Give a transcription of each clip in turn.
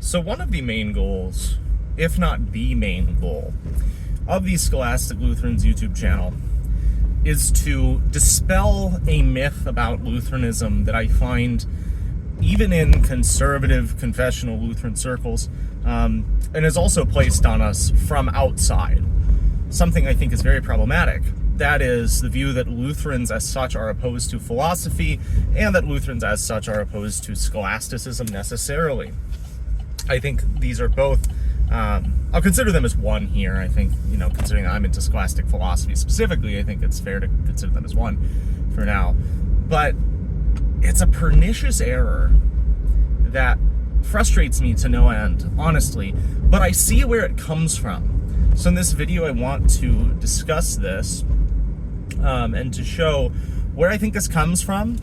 So one of the main goals, if not the main goal, of the Scholastic Lutherans YouTube channel is to dispel a myth about Lutheranism that I find even in conservative confessional Lutheran circles, and is also placed on us from outside. Something I think is very problematic. That is the view that Lutherans as such are opposed to philosophy, and that Lutherans as such are opposed to scholasticism necessarily. I think these are both, I'll consider them as one here. I think, considering that I'm into scholastic philosophy specifically, I think it's fair to consider them as one for now. But it's a pernicious error that frustrates me to no end, honestly, but I see where it comes from. So in this video, I want to discuss this and to show where I think this comes from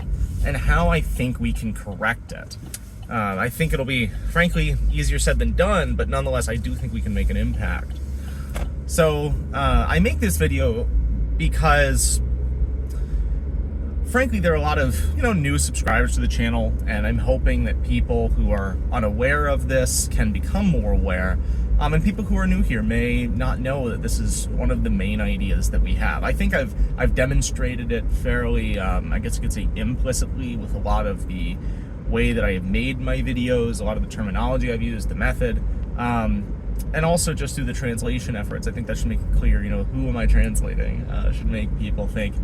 and how I think we can correct it. I think it'll be, frankly, easier said than done, but nonetheless, I do think we can make an impact. So I make this video because, frankly, there are a lot of new subscribers to the channel, and I'm hoping that people who are unaware of this can become more aware. And people who are new here may not know that this is one of the main ideas that we have. I think I've demonstrated it fairly, I guess you could say implicitly, with a lot of the way that I have made my videos, a lot of the terminology I've used, the method, and also just through the translation efforts. I think that should make it clear, who am I translating? Should make people think.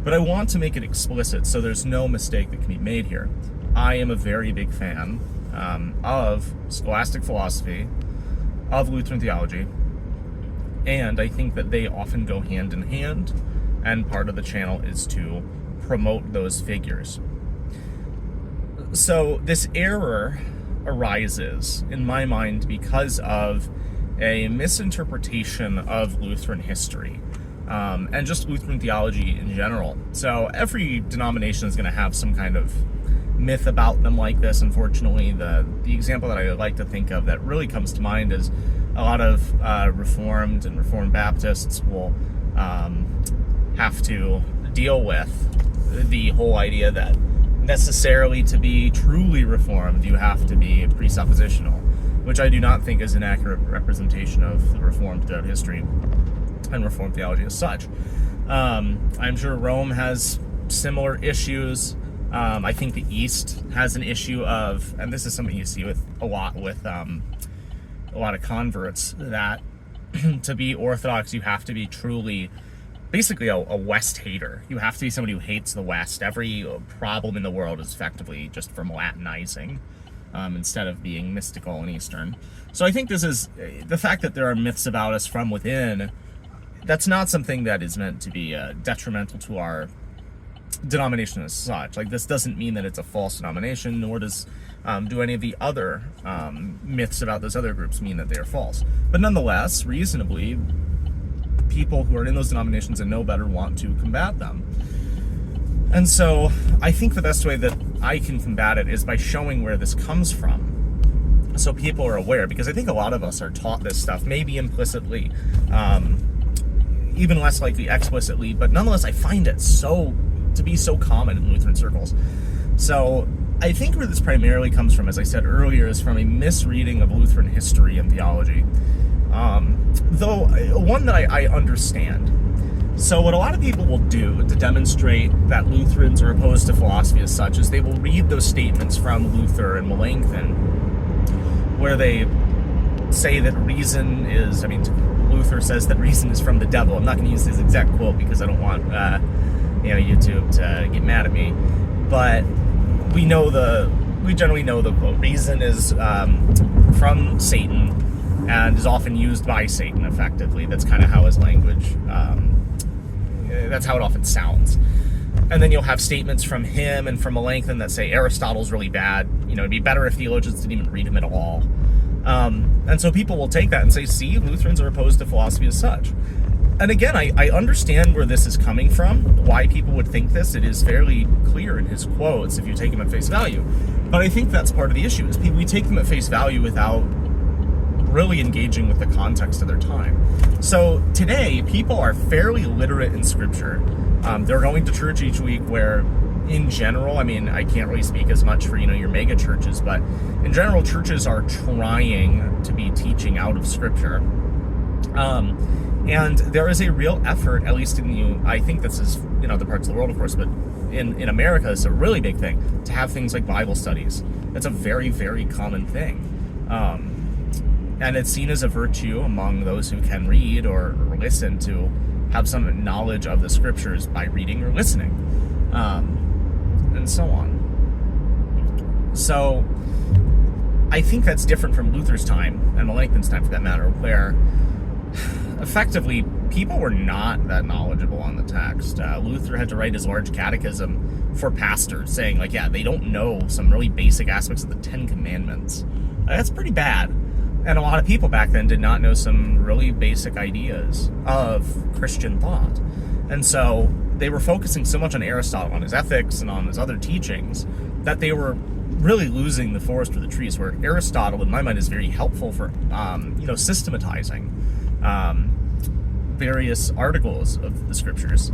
But I want to make it explicit so there's no mistake that can be made here. I am a very big fan of scholastic philosophy, of Lutheran theology, and I think that they often go hand in hand, and part of the channel is to promote those figures. So this error arises, in my mind, because of a misinterpretation of Lutheran history, and just Lutheran theology in general. So every denomination is going to have some kind of myth about them like this. Unfortunately, the example that I like to think of that really comes to mind is a lot of Reformed and Reformed Baptists will have to deal with the whole idea that necessarily to be truly Reformed, you have to be presuppositional, which I do not think is an accurate representation of the Reformed throughout history and Reformed theology as such. I'm sure Rome has similar issues. I think the East has an issue of, and this is something you see with a lot of converts, that to be Orthodox, you have to be truly, basically a West hater. You have to be somebody who hates the West. Every problem in the world is effectively just from Latinizing, instead of being mystical and Eastern. So I think this is, the fact that there are myths about us from within, that's not something that is meant to be detrimental to our denomination as such. Like, this doesn't mean that it's a false denomination, nor do any of the other myths about those other groups mean that they are false. But nonetheless, reasonably, people who are in those denominations and know better want to combat them. And so I think the best way that I can combat it is by showing where this comes from, so people are aware, because I think a lot of us are taught this stuff, maybe implicitly, even less likely explicitly, but nonetheless I find it to be so common in Lutheran circles. So I think where this primarily comes from, as I said earlier, is from a misreading of Lutheran history and theology. Though one that I understand. So what a lot of people will do to demonstrate that Lutherans are opposed to philosophy as such is they will read those statements from Luther and Melanchthon, where they say that reason is, Luther says that reason is from the devil. I'm not going to use this exact quote because I don't want YouTube to get mad at me, but we generally know the quote. Reason is from Satan and is often used by Satan, effectively. That's kind of how his language, that's how it often sounds. And then you'll have statements from him and from Melanchthon that say Aristotle's really bad. It'd be better if theologians didn't even read him at all. And so people will take that and say, see, Lutherans are opposed to philosophy as such. And again, I understand where this is coming from, why people would think this. It is fairly clear in his quotes if you take them at face value. But I think that's part of the issue, is we take them at face value without really engaging with the context of their time. So today, people are fairly literate in Scripture. They're going to church each week where in general, I mean, I can't really speak as much for, your mega churches, but in general, churches are trying to be teaching out of Scripture. And there is a real effort, at least I think this is in other parts of the world, of course, but in America, it's a really big thing to have things like Bible studies. That's a very, very common thing. And it's seen as a virtue among those who can read or listen to have some knowledge of the Scriptures by reading or listening, and so on. So I think that's different from Luther's time, and Melanchthon's time for that matter, where effectively people were not that knowledgeable on the text. Luther had to write his large catechism for pastors, saying, like, yeah, they don't know some really basic aspects of the Ten Commandments. That's pretty bad. And a lot of people back then did not know some really basic ideas of Christian thought. And so they were focusing so much on Aristotle, on his ethics, and on his other teachings, that they were really losing the forest for the trees, where Aristotle, in my mind, is very helpful for, systematizing various articles of the Scriptures.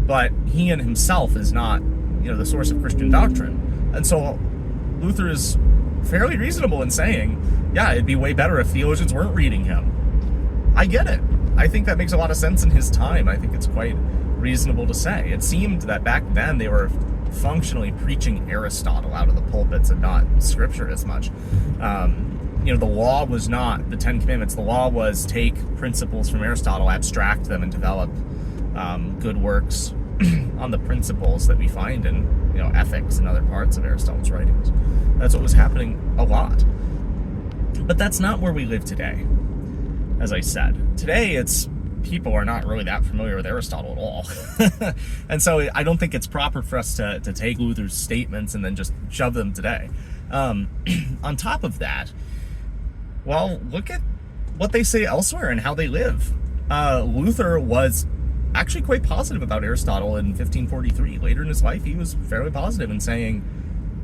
But he in himself is not, the source of Christian doctrine. And so Luther is fairly reasonable in saying, yeah, it'd be way better if theologians weren't reading him. I get it. I think that makes a lot of sense in his time. I think it's quite reasonable to say. It seemed that back then they were functionally preaching Aristotle out of the pulpits and not Scripture as much. The law was not the Ten Commandments. The law was take principles from Aristotle, abstract them, and develop good works on the principles that we find in ethics and other parts of Aristotle's writings. That's what was happening a lot. But that's not where we live today, as I said. Today, people are not really that familiar with Aristotle at all. And so I don't think it's proper for us to take Luther's statements and then just shove them today. On top of that, well, look at what they say elsewhere and how they live. Luther was actually quite positive about Aristotle in 1543. Later in his life, he was fairly positive in saying,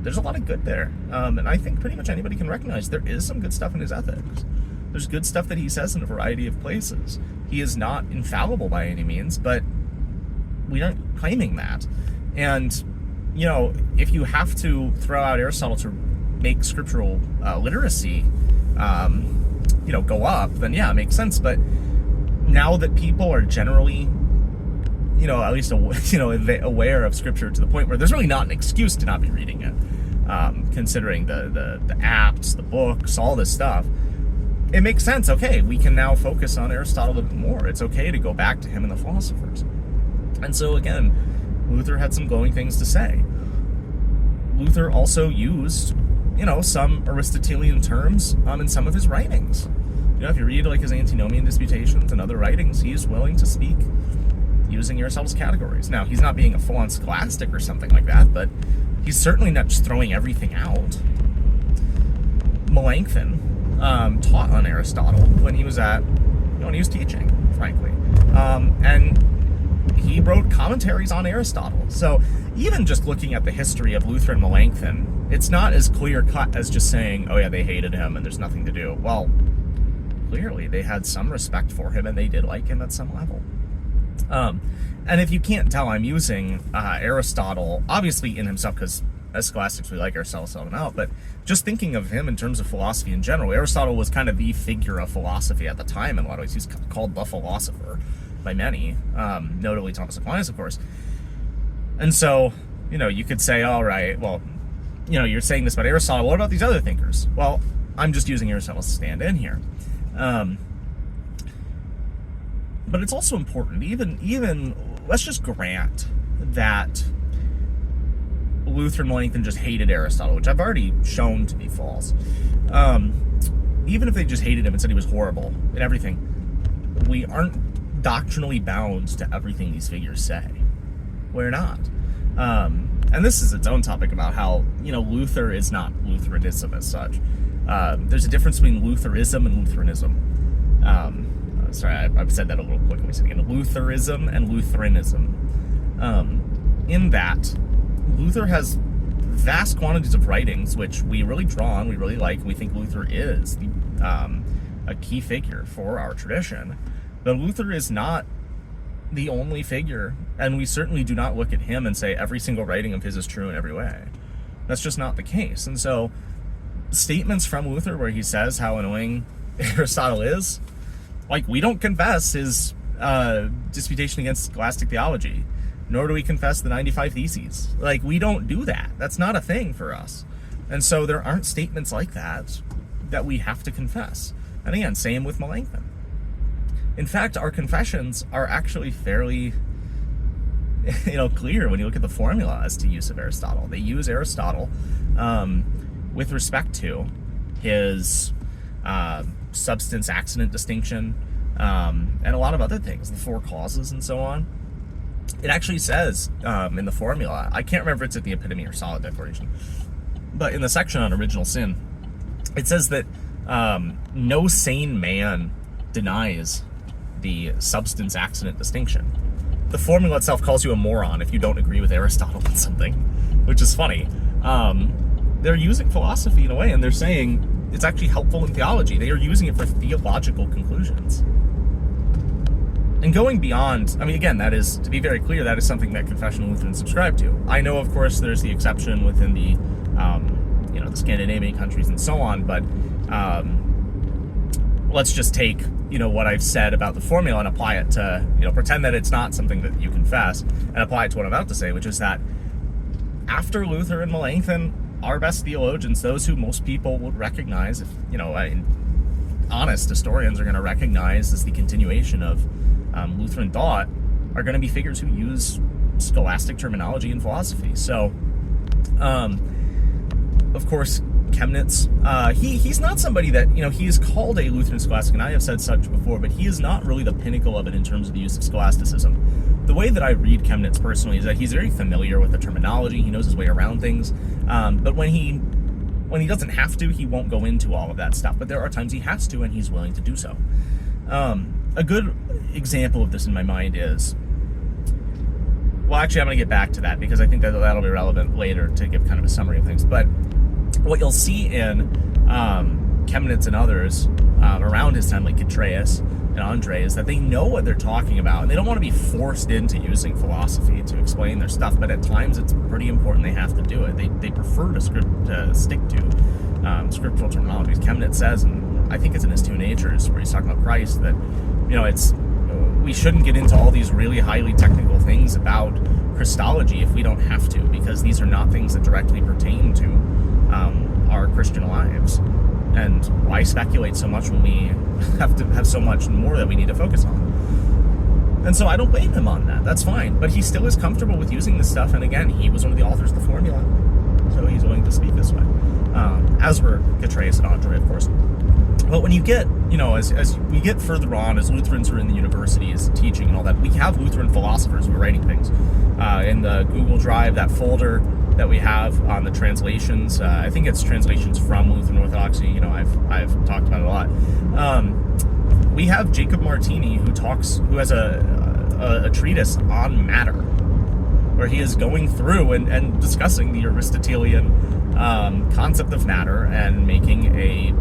there's a lot of good there. And I think pretty much anybody can recognize there is some good stuff in his ethics. There's good stuff that he says in a variety of places. He is not infallible by any means, but we aren't claiming that. And, if you have to throw out Aristotle to make scriptural literacy, go up, then yeah, it makes sense. But now that people are generally, at least, aware of Scripture to the point where there's really not an excuse to not be reading it, considering the apps, the books, all this stuff, it makes sense. Okay, we can now focus on Aristotle a bit more. It's okay to go back to him and the philosophers. And so again, Luther had some glowing things to say. Luther also used, some Aristotelian terms in some of his writings. If you read like his Antinomian Disputations and other writings, he is willing to speak using Aristotle's categories. Now, he's not being a full-on scholastic or something like that, but he's certainly not just throwing everything out. Melanchthon taught on Aristotle when he was teaching, frankly. And he wrote commentaries on Aristotle. So even just looking at the history of Luther and Melanchthon, it's not as clear-cut as just saying, oh yeah, they hated him and there's nothing to do. Well, clearly they had some respect for him and they did like him at some level. And if you can't tell, I'm using Aristotle, obviously in himself, because as scholastics we like Aristotle selling out, but just thinking of him in terms of philosophy in general, Aristotle was kind of the figure of philosophy at the time in a lot of ways. He's called the philosopher by many, notably Thomas Aquinas, of course. And so, you could say, all right, well, you're saying this about Aristotle, what about these other thinkers? Well, I'm just using Aristotle to stand in here. But it's also important, even let's just grant that Luther and Melanchthon just hated Aristotle, which I've already shown to be false. Even if they just hated him and said he was horrible and everything, we aren't doctrinally bound to everything these figures say. We're not. And this is its own topic about how, Luther is not Lutheranism as such. There's a difference between Lutheranism and Lutheranism. Sorry, I've said that a little quick. Let me say it again. Lutheranism and Lutheranism. In that, Luther has vast quantities of writings, which we really draw on, we really like, and we think Luther is a key figure for our tradition. But Luther is not the only figure, and we certainly do not look at him and say every single writing of his is true in every way. That's just not the case. And so statements from Luther where he says how annoying Aristotle is, like, we don't confess his disputation against scholastic theology, nor do we confess the 95 Theses. Like, we don't do that. That's not a thing for us. And so there aren't statements like that we have to confess. And again, same with Melanchthon. In fact, our confessions are actually fairly, clear when you look at the formula as to use of Aristotle. They use Aristotle with respect to his substance-accident distinction and a lot of other things, the four causes and so on. It actually says in the formula, I can't remember if it's at the Epitome or Solid Declaration, but in the section on original sin, it says that no sane man denies the substance-accident distinction. The formula itself calls you a moron if you don't agree with Aristotle on something, which is funny. They're using philosophy in a way, and they're saying it's actually helpful in theology. They are using it for theological conclusions. And going beyond, again, that is, to be very clear, that is something that confessional Lutherans subscribe to. I know, of course, there's the exception within the, the Scandinavian countries and so on, but let's just take, what I've said about the formula and apply it to, pretend that it's not something that you confess, and apply it to what I'm about to say, which is that after Luther and Melanchthon, our best theologians, those who most people would recognize, if, honest historians are going to recognize as the continuation of Lutheran thought, are going to be figures who use scholastic terminology in philosophy. So, of course, Chemnitz, he's not somebody that, he is called a Lutheran scholastic, and I have said such before, but he is not really the pinnacle of it in terms of the use of scholasticism. The way that I read Chemnitz personally is that he's very familiar with the terminology, he knows his way around things, but when he doesn't have to, he won't go into all of that stuff, but there are times he has to, and he's willing to do so. A good example of this in my mind is, well, actually, I'm going to get back to that, because I think that'll be relevant later to give kind of a summary of things, but what you'll see in Chemnitz and others around his time, like Chytraeus and Andre, is that they know what they're talking about, and they don't want to be forced into using philosophy to explain their stuff, but at times it's pretty important they have to do it. They prefer to stick to scriptural terminologies. Chemnitz says, and I think it's in his Two Natures, where he's talking about Christ, that we shouldn't get into all these really highly technical things about Christology if we don't have to, because these are not things that directly pertain to our Christian lives. And why speculate so much when we have to have so much more that we need to focus on? And so I don't blame him on that. That's fine. But he still is comfortable with using this stuff. And again, he was one of the authors of the formula, so he's willing to speak this way. As were Chytraeus and Andre, of course. But when you get, as we get further on, as Lutherans are in the universities teaching and all that, we have Lutheran philosophers who are writing things. In the Google Drive, that folder that we have on the translations, I think it's translations from Lutheran Orthodoxy, I've talked about it a lot. We have Jacob Martini, who has a treatise on matter, where he is going through and discussing the Aristotelian concept of matter and making a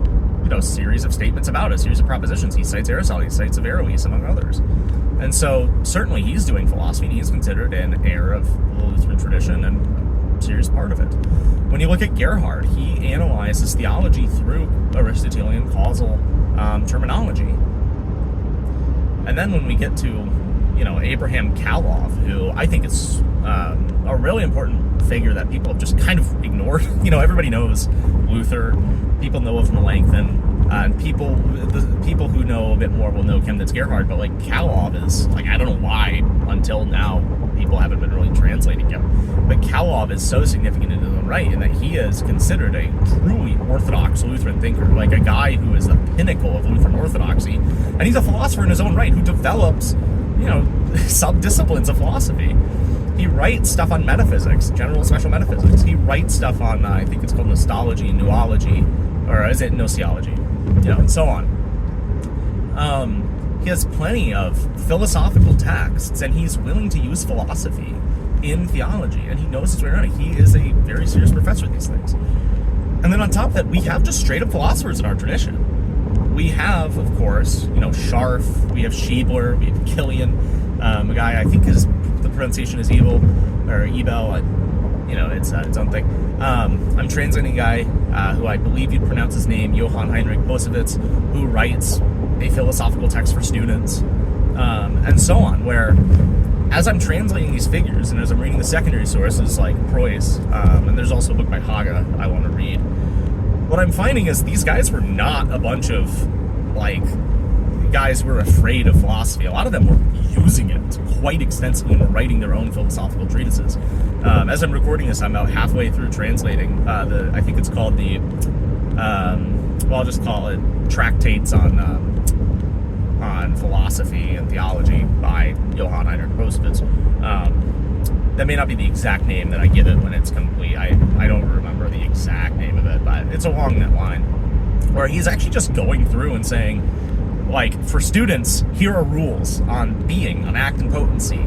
series of statements about it, a series of propositions. He cites Aristotle, he cites Averroes, among others. And so certainly he's doing philosophy, and he is considered an heir of the Lutheran tradition and a serious part of it. When you look at Gerhard, he analyzes theology through Aristotelian causal terminology. And then when we get to Abraham Kalov, who I think is a really important figure that people have just kind of ignored. Everybody knows Luther, people know of Melanchthon, and people who know a bit more will know Chemnitz Gerhard, but Kalov is, I don't know why, until now, people haven't been really translating him. But Kalov is so significant in his own right, in that he is considered a truly Orthodox Lutheran thinker, a guy who is the pinnacle of Lutheran Orthodoxy, and he's a philosopher in his own right who develops sub-disciplines of philosophy. He writes stuff on metaphysics, general and special metaphysics. He writes stuff on, I think it's called Nostology, Nuology, or is it Gnoseology? And so on. He has plenty of philosophical texts, and he's willing to use philosophy in theology, and he knows his way around it. He is a very serious professor of these things. And then on top of that, we have just straight-up philosophers in our tradition. We have, of course, Scharf, we have Schiebler, we have Killian, a guy, I think the pronunciation is Ebel, or Ebel, it's its own thing. I'm translating a guy who I believe you'd pronounce his name, Johann Heinrich Posewitz, who writes a philosophical text for students, and so on, where as I'm translating these figures and as I'm reading the secondary sources like Preuss, and there's also a book by Haga I want to read, what I'm finding is these guys were not a bunch of guys who were afraid of philosophy. A lot of them were using it quite extensively and writing their own philosophical treatises. As I'm recording this, I'm about halfway through translating I think it's called I'll just call it Tractates on Philosophy and Theology by Johann Heinrich Posewitz. That may not be the exact name that I give it when it's complete. I don't remember the exact name of it, but it's along that line, where he's actually just going through and saying, for students, here are rules on being, on act and potency,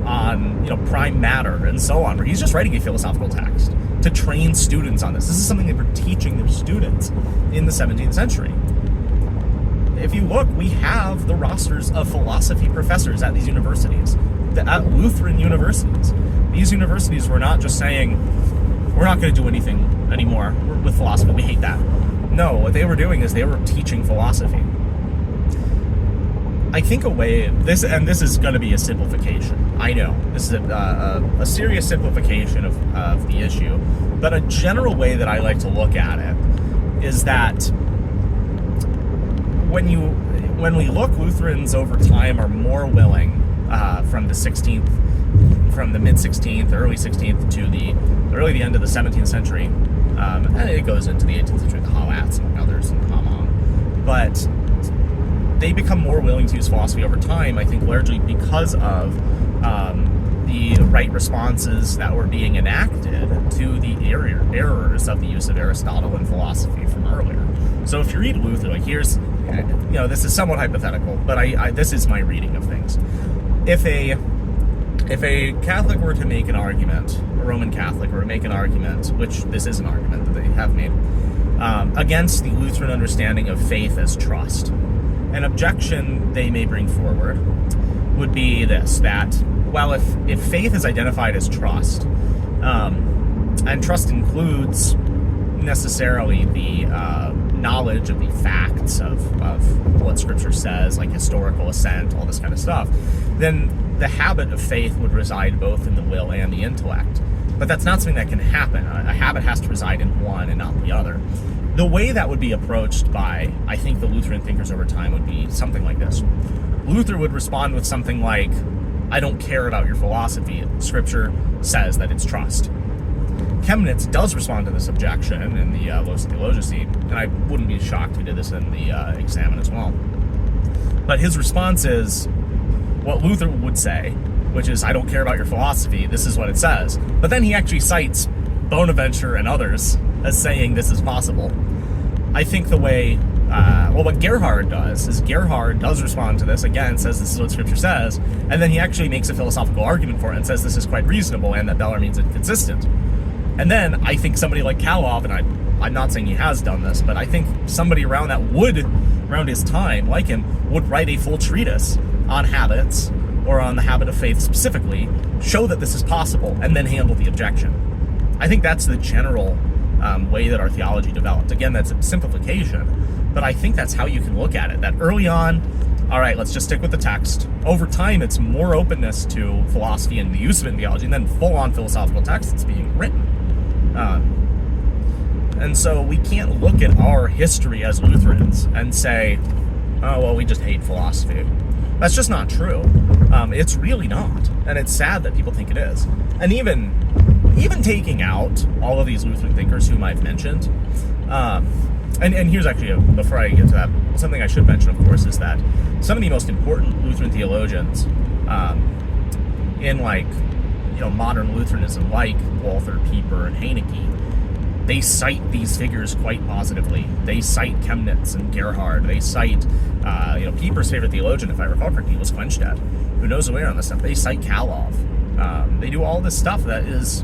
on prime matter, and so on, where he's just writing a philosophical text to train students on this. This is something they were teaching their students in the 17th century. If you look, we have the rosters of philosophy professors at these universities, at Lutheran universities. These universities were not just saying, we're not going to do anything anymore with philosophy, we hate that. No, what they were doing is they were teaching philosophy. I think this is going to be a simplification. I know, this is a serious simplification of the issue, but a general way that I like to look at it is that when we look, Lutherans over time are more willing from the mid-16th, early 16th to the end of the 17th century, and it goes into the 18th century, the Hallats and others, and Hamann, but they become more willing to use philosophy over time, I think largely because of the right responses that were being enacted to the errors of the use of Aristotle and philosophy from earlier. So if you read Luther, here's, this is somewhat hypothetical, but this is my reading of things. If a Catholic were to make an argument, a Roman Catholic were to make an argument, which this is an argument that they have made, against the Lutheran understanding of faith as trust, an objection they may bring forward would be this, that, well, if faith is identified as trust, and trust includes necessarily the knowledge of the facts of what Scripture says, like historical assent, all this kind of stuff, then the habit of faith would reside both in the will and the intellect. But that's not something that can happen. A habit has to reside in one and not the other. The way that would be approached by, I think, the Lutheran thinkers over time would be something like this. Luther would respond with something like, I don't care about your philosophy. Scripture says that it's trust. Chemnitz does respond to this objection in the Los Theologici, and I wouldn't be shocked if he did this in the Examen as well. But his response is what Luther would say, which is, I don't care about your philosophy, this is what it says. But then he actually cites Bonaventure and others as saying this is possible. I think the way, what Gerhard does is Gerhard does respond to this, again, says this is what Scripture says, and then he actually makes a philosophical argument for it and says this is quite reasonable and that Bellarmine's inconsistent. And then I think somebody like Kalov, and I'm not saying he has done this, but I think somebody around his time, like him, would write a full treatise on habits, or on the habit of faith specifically, show that this is possible, and then handle the objection. I think that's the general way that our theology developed. Again, that's a simplification, but I think that's how you can look at it. That early on, all right, let's just stick with the text. Over time, it's more openness to philosophy and the use of it in theology, and then full-on philosophical text that's being written. And so we can't look at our history as Lutherans and say, oh, well, we just hate philosophy. That's just not true. It's really not. And it's sad that people think it is. And even taking out all of these Lutheran thinkers whom I've mentioned, and here's actually, before I get to that, something I should mention, of course, is that some of the most important Lutheran theologians in modern Lutheranism, like Walther, Pieper, and Heinecke, they cite these figures quite positively. They cite Chemnitz and Gerhard. They cite, Pieper's favorite theologian, if I recall correctly, was Quenstedt, who knows the way on this stuff. They cite Kalov. They do all this stuff that is,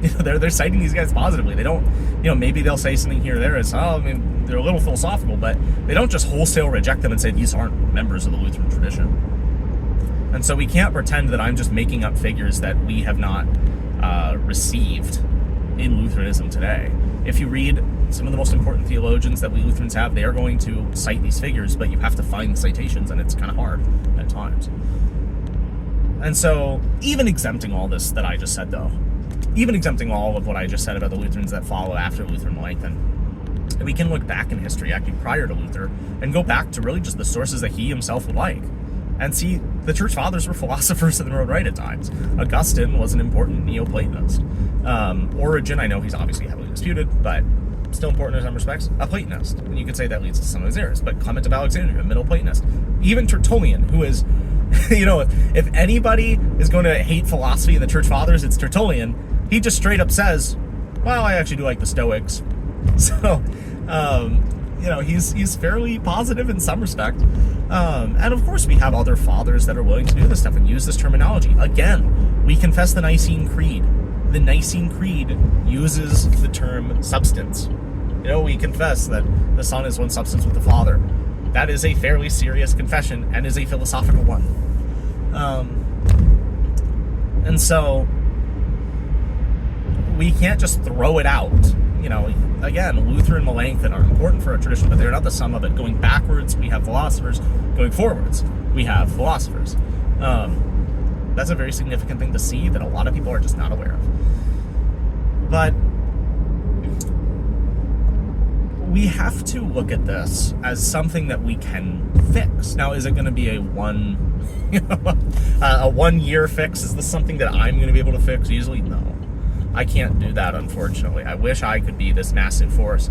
they're citing these guys positively. They don't, maybe they'll say something here or there as, they're a little philosophical, but they don't just wholesale reject them and say these aren't members of the Lutheran tradition. And so we can't pretend that I'm just making up figures that we have not received in Lutheranism today. If you read some of the most important theologians that we Lutherans have, they are going to cite these figures, but you have to find the citations, and it's kind of hard at times. And so, even exempting all this that I just said, though, even exempting all of what I just said about the Lutherans that follow after Luther and Melanchthon, we can look back in history, actually prior to Luther, and go back to really just the sources that he himself would like, and see the church fathers were philosophers that wrote right at times. Augustine was an important Neoplatonist. Origen, I know he's obviously heavily disputed, but still important in some respects, a Platonist. And you could say that leads to some of his errors. But Clement of Alexandria, a Middle Platonist. Even Tertullian, who is, if anybody is going to hate philosophy in the church fathers, it's Tertullian. He just straight up says, well, I actually do like the Stoics. So, he's fairly positive in some respect. And of course we have other fathers that are willing to do this stuff and use this terminology. Again, we confess the Nicene Creed. The Nicene Creed uses the term substance. We confess that the Son is one substance with the Father. That is a fairly serious confession and is a philosophical one. And so we can't just throw it out. Again, Luther and Melanchthon are important for our tradition, but they're not the sum of it. Going backwards, we have philosophers. Going forwards, we have philosophers. That's a very significant thing to see that a lot of people are just not aware of. But we have to look at this as something that we can fix. Now, is it going to be a 1 year fix? Is this something that I'm going to be able to fix easily? No. I can't do that, unfortunately. I wish I could be this massive force.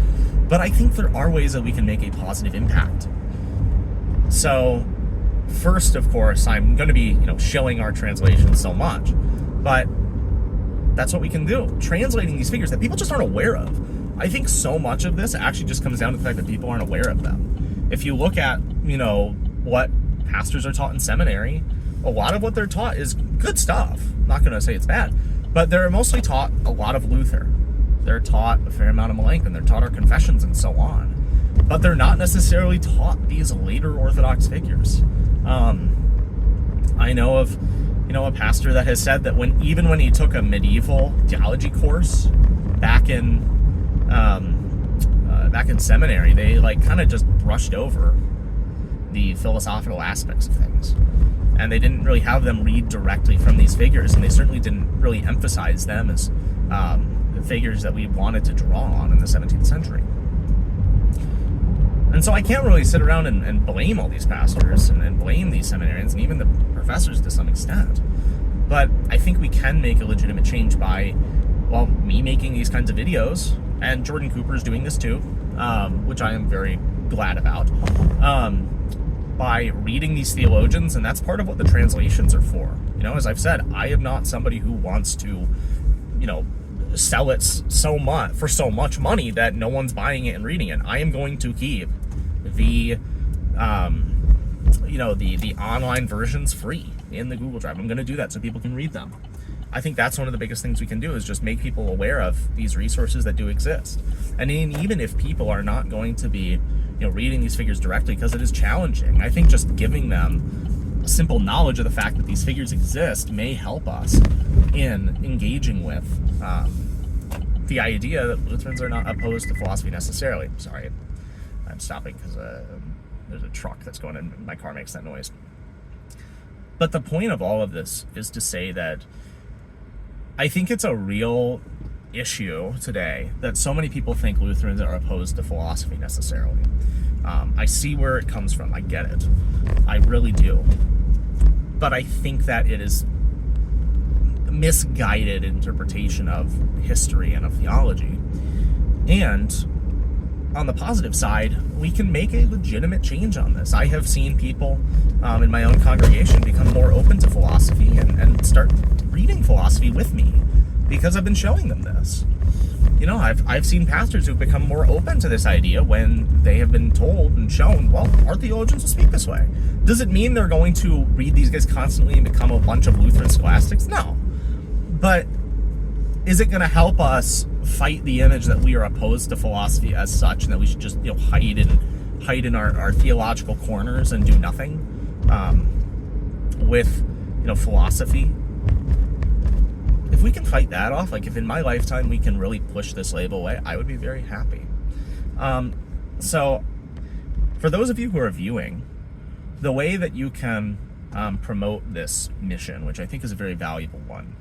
But I think there are ways that we can make a positive impact. So, first, of course, I'm going to be, shilling our translations so much. But that's what we can do. Translating these figures that people just aren't aware of. I think so much of this actually just comes down to the fact that people aren't aware of them. If you look at, what pastors are taught in seminary, a lot of what they're taught is good stuff. I'm not going to say it's bad. But they're mostly taught a lot of Luther. They're taught a fair amount of Melanchthon. They're taught our confessions and so on. But they're not necessarily taught these later Orthodox figures. I know of, a pastor that has said that even when he took a medieval theology course back in seminary, they kind of just brushed over the philosophical aspects of things. And they didn't really have them read directly from these figures, and they certainly didn't really emphasize them as the figures that we wanted to draw on in the 17th century. And so I can't really sit around and blame all these pastors and blame these seminarians and even the professors to some extent. But I think we can make a legitimate change by, me making these kinds of videos, and Jordan Cooper's doing this too, which I am very glad about. By reading these theologians, and that's part of what the translations are for. As I've said, I am not somebody who wants to, sell it for so much money that no one's buying it and reading it. I am going to keep the online versions free in the Google Drive. I'm going to do that so people can read them. I think that's one of the biggest things we can do, is just make people aware of these resources that do exist. And even if people are not going to be reading these figures directly, because it is challenging, I think just giving them a simple knowledge of the fact that these figures exist may help us in engaging with the idea that Lutherans are not opposed to philosophy necessarily. Sorry, I'm stopping because there's a truck that's going in. My car makes that noise. But the point of all of this is to say that I think it's a real issue today that so many people think Lutherans are opposed to philosophy necessarily. I see where it comes from. I get it. I really do. But I think that it is a misguided interpretation of history and of theology. And on the positive side, we can make a legitimate change on this. I have seen people in my own congregation become more open to philosophy and start reading philosophy with me because I've been showing them this. I've seen pastors who've become more open to this idea when they have been told and shown, our theologians will speak this way. Does it mean they're going to read these guys constantly and become a bunch of Lutheran scholastics? No. But is it going to help us fight the image that we are opposed to philosophy as such, and that we should just hide in our theological corners and do nothing? with, philosophy. If we can fight that off, like if in my lifetime we can really push this label away, I would be very happy. So for those of you who are viewing, the way that you can promote this mission, which I think is a very valuable one,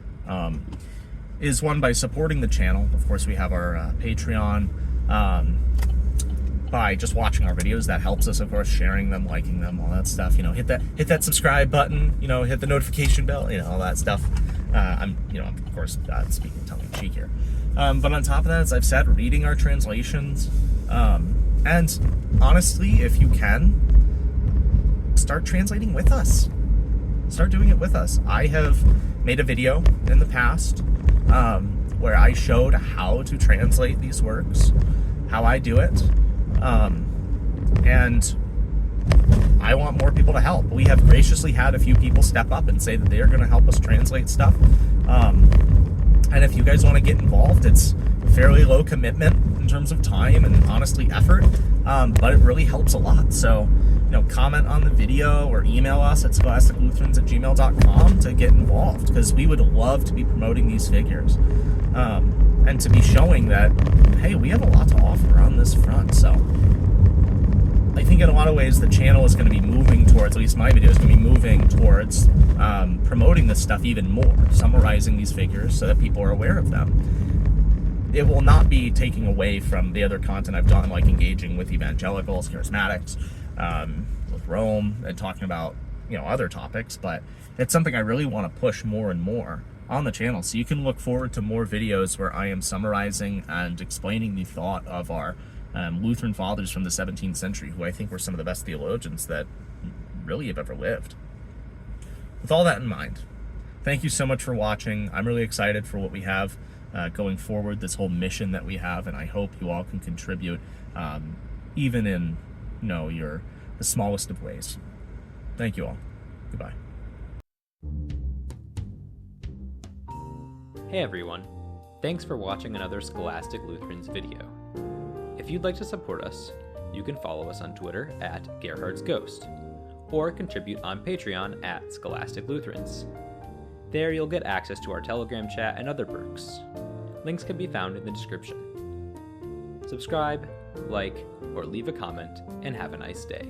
is one by supporting the channel. Of course, we have our Patreon. By just watching our videos, that helps us, of course, sharing them, liking them, all that stuff. Hit that subscribe button. Hit the notification bell. All that stuff. I'm of course, speaking tongue-in-cheek here. But on top of that, as I've said, reading our translations, and honestly, if you can, start translating with us. Start doing it with us. I have made a video in the past where I showed how to translate these works, how I do it, and I want more people to help. We have graciously had a few people step up and say that they are going to help us translate stuff. And if you guys want to get involved, it's fairly low commitment in terms of time and honestly effort, but it really helps a lot. So, comment on the video or email us at scholasticlutherans@gmail.com to get involved, because we would love to be promoting these figures and to be showing that, hey, we have a lot to offer on this front. So I think in a lot of ways the channel is going to be moving towards, at least my video is going to be moving towards promoting this stuff even more, summarizing these figures so that people are aware of them. It will not be taking away from the other content I've done, like engaging with evangelicals, charismatics, with Rome, and talking about other topics, but it's something I really want to push more and more on the channel. So you can look forward to more videos where I am summarizing and explaining the thought of our Lutheran fathers from the 17th century, who I think were some of the best theologians that really have ever lived. With all that in mind, thank you so much for watching. I'm really excited for what we have going forward, this whole mission that we have, and I hope you all can contribute, even in the smallest of ways. Thank you all. Goodbye. Hey everyone, thanks for watching another Scholastic Lutherans video. If you'd like to support us, you can follow us on Twitter at Gerhard's Ghost, or contribute on Patreon at Scholastic Lutherans. There you'll get access to our Telegram chat and other perks. Links can be found in the description. Subscribe, like, or leave a comment, and have a nice day.